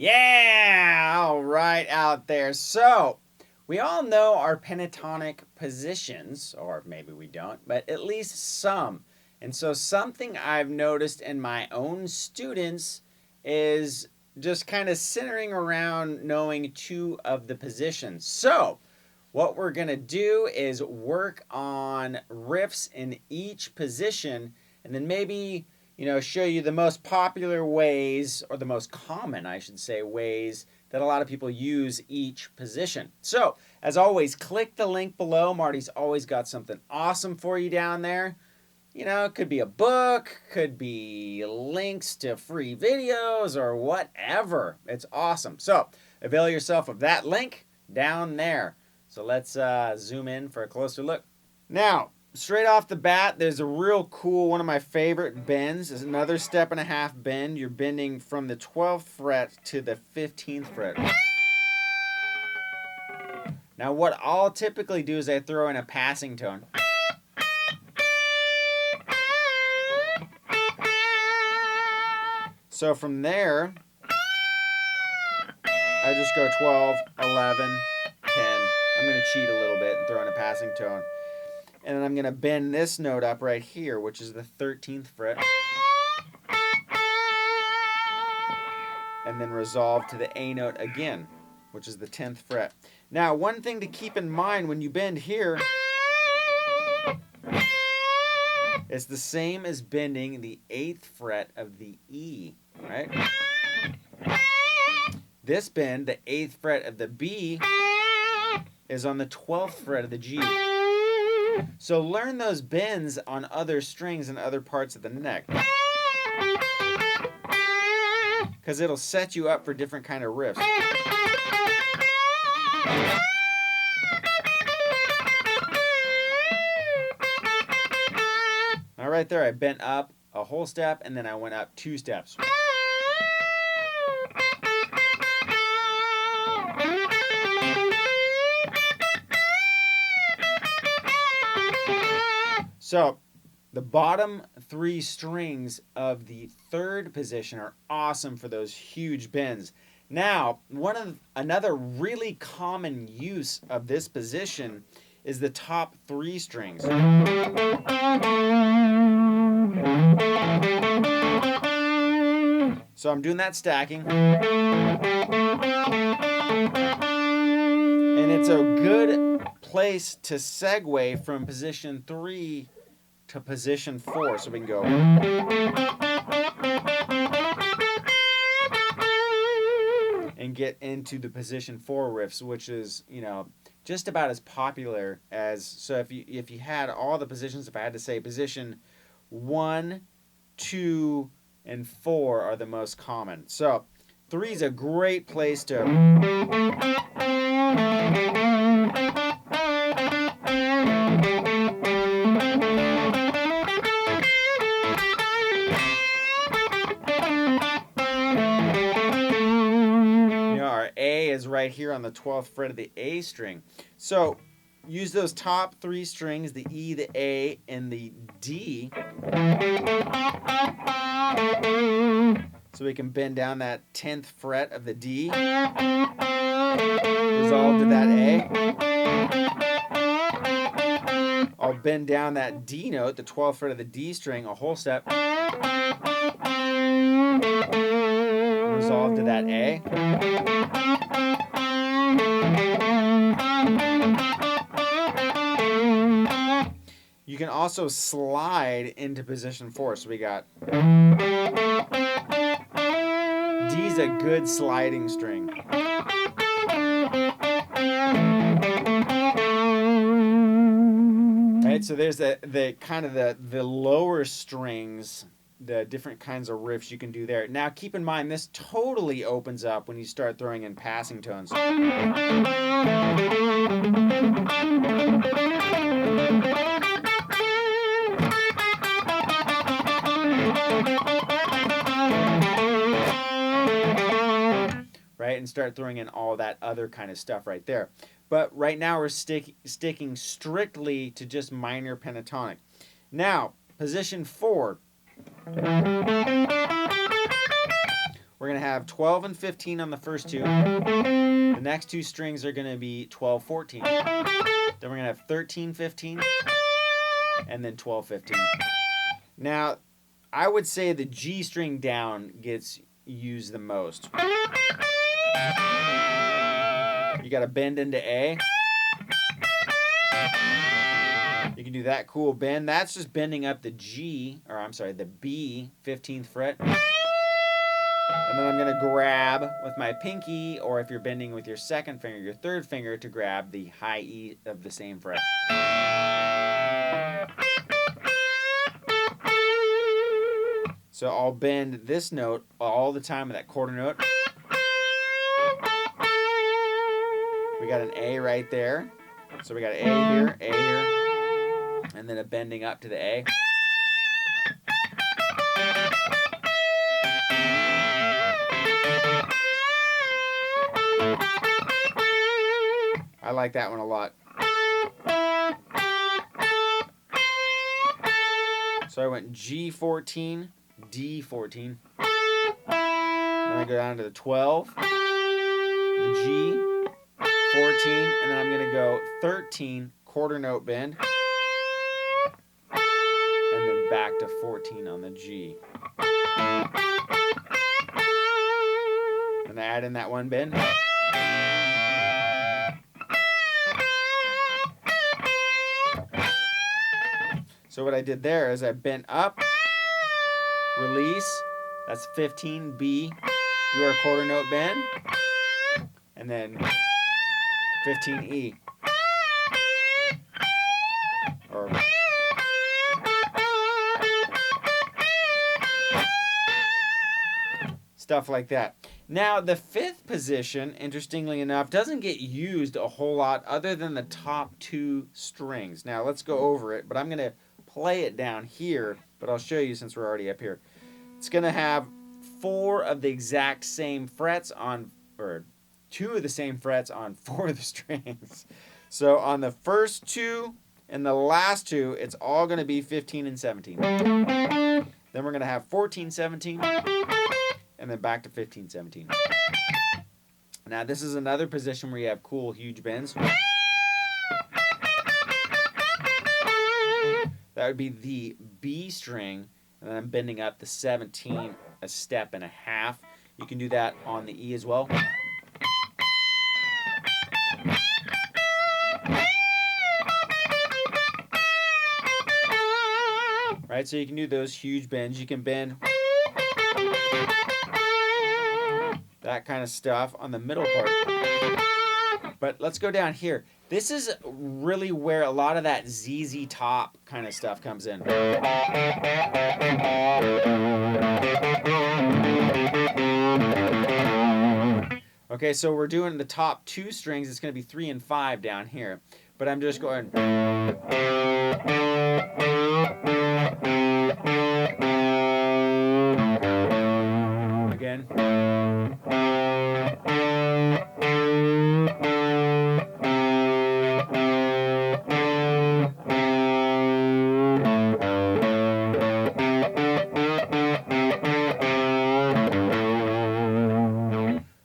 Yeah, all right out there. So, we all know our pentatonic positions, or maybe we don't, but at least some. And so, something I've noticed in my own students is just kind of centering around knowing two of the positions. So, what we're going to do is work on riffs in each position and then maybe show you the most popular ways, or the most common, I should say, ways that a lot of people use each position. So, as always, click the link below. Marty's always got something awesome for you down there. It could be a book, could be links to free videos, or whatever. It's awesome. So, avail yourself of that link down there. So let's zoom in for a closer look. Now, straight off the bat, there's a real cool, one of my favorite bends. Is another 1.5 step bend. You're bending from the 12th fret to the 15th fret. Now, what I'll typically do is I throw in a passing tone. So from there, I just go 12, 11, 10. I'm going to cheat a little bit and throw in a passing tone. And then I'm going to bend this note up right here, which is the 13th fret. And then resolve to the A note again, which is the 10th fret. Now, one thing to keep in mind when you bend here, it's the same as bending the 8th fret of the E, right? This bend, the 8th fret of the B, is on the 12th fret of the G. So learn those bends on other strings and other parts of the neck, because it'll set you up for different kind of riffs. Now right there, I bent up a whole step and then I went up 2 steps. So, the bottom 3 strings of the 3rd position are awesome for those huge bends. Now, another really common use of this position is the top 3 strings. So I'm doing that stacking. And it's a good place to segue from position 3 to position 4. So we can go. And get into the position 4 riffs, which is, just about as popular as, so if you had all the positions, if I had to say position 1, 2, and 4 are the most common. So 3 is a great place to is right here on the 12th fret of the A string. So use those top 3 strings, the E, the A, and the D, so we can bend down that 10th fret of the D, resolve to that A. I'll bend down that D note, the 12th fret of the D string, a whole step, resolve to that A. You can also slide into position 4. So we got D's a good sliding string. Right, so there's the kind of the lower strings, the different kinds of riffs you can do there. Now keep in mind, this totally opens up when you start throwing in passing tones. Right, and start throwing in all that other kind of stuff right there. But right now we're sticking strictly to just minor pentatonic. Now, position 4. We're we're going to have 12 and 15 on the first two. The next two strings are going to be 12, 14. Then we're going to have 13, 15, and then 12, 15. Now, I would say the G string down gets used the most. You got to bend into A. You can do that cool bend. That's just bending up the G, or I'm sorry, the B 15th fret. And then I'm going to grab with my pinky, or if you're bending with your second finger, your third finger, to grab the high E of the same fret. So I'll bend this note all the time with that quarter note. We got an A right there. So we got an A here, and then a bending up to the A. I like that one a lot. So I went G14, D14. Then I go down to the 12, the G, 14, and then I'm going to go 13, quarter note bend, and then back to 14 on the G. And I add in that one bend. So what I did there is I bent up, release, that's 15, B, do our quarter note bend, and then 15, E. Or stuff like that. Now, the fifth position, interestingly enough, doesn't get used a whole lot other than the top two strings. Now, let's go over it, but I'm going to play it down here, but I'll show you since we're already up here. It's going to have 4 of the exact same frets on, or 2 of the same frets on 4 of the strings. So on the first 2 and the last 2, it's all going to be 15 and 17. Then we're going to have 14, 17, and then back to 15, 17. Now this is another position where you have cool, huge bends. That would be the B string, and then I'm bending up the 17 a step and a half. You can do that on the E as well. Right, so you can do those huge bends. You can bend that kind of stuff on the middle part. But let's go down here. This is really where a lot of that ZZ Top kind of stuff comes in. Okay, so we're doing the top 2 strings. It's going to be 3 and 5 down here. But I'm just going... Again.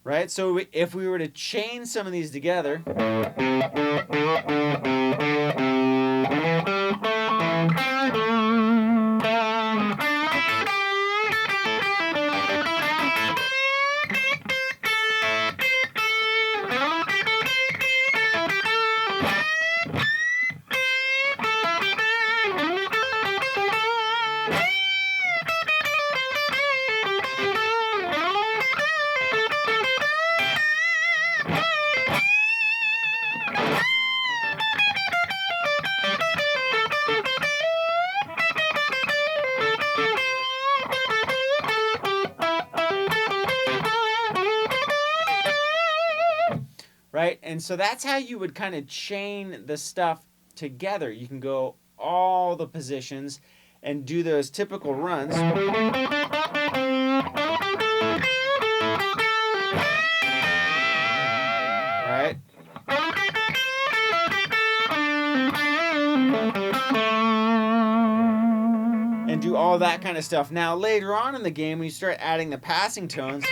Right? So if we were to chain some of these together, right? And so that's how you would kind of chain the stuff together. You can go all the positions and do those typical runs. Right? And do all that kind of stuff. Now, later on in the game, when you start adding the passing tones,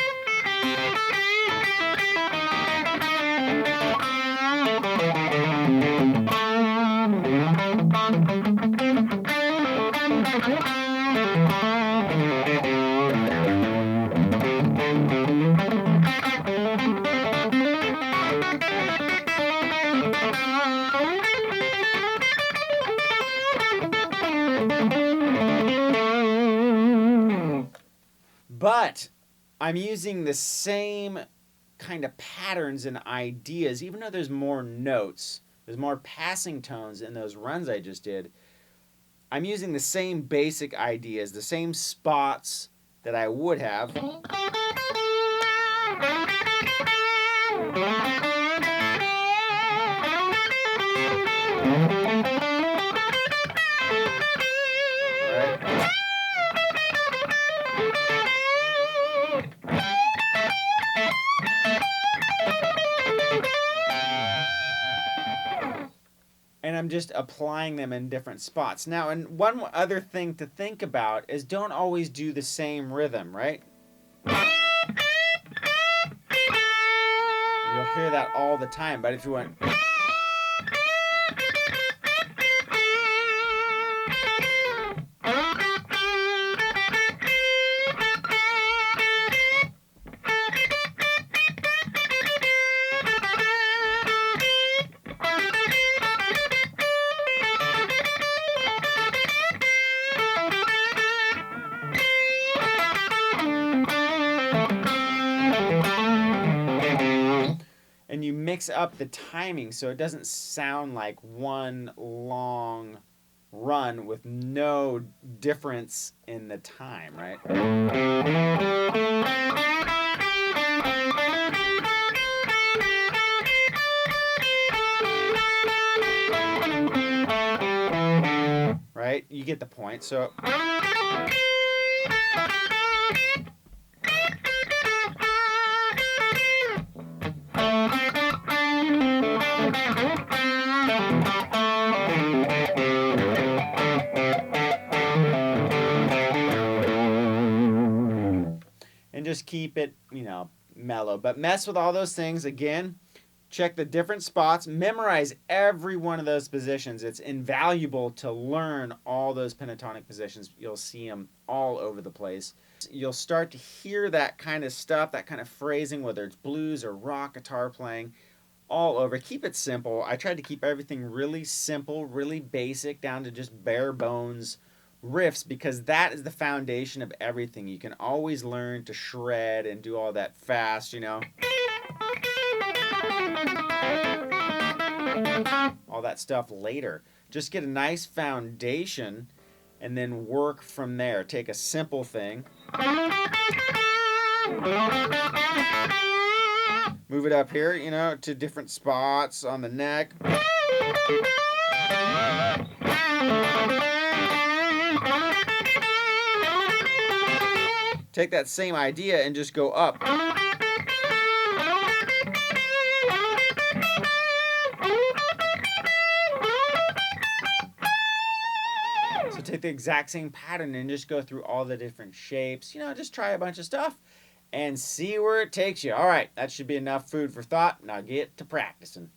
But I'm using the same kind of patterns and ideas, even though there's more notes, there's more passing tones in those runs I just did. I'm using the same basic ideas, the same spots that I would have. And I'm just applying them in different spots. Now, and one other thing to think about is don't always do the same rhythm, right? You'll hear that all the time, but if you went... and you mix up the timing so it doesn't sound like one long run with no difference in the time, right? Right? You get the point. So and just keep it, mellow. But mess with all those things again. Check the different spots. Memorize every one of those positions. It's invaluable to learn all those pentatonic positions. You'll see them all over the place. You'll start to hear that kind of stuff, that kind of phrasing, whether it's blues or rock guitar playing, all over. Keep it simple. I tried to keep everything really simple, really basic, down to just bare bones riffs, because that is the foundation of everything. You can always learn to shred and do all that fast, all that stuff later. Just get a nice foundation and then work from there. Take a simple thing, move it up here, to different spots on the neck. Take that same idea and just go up. So take the exact same pattern and just go through all the different shapes. Just try a bunch of stuff and see where it takes you. All right, that should be enough food for thought. Now get to practicing.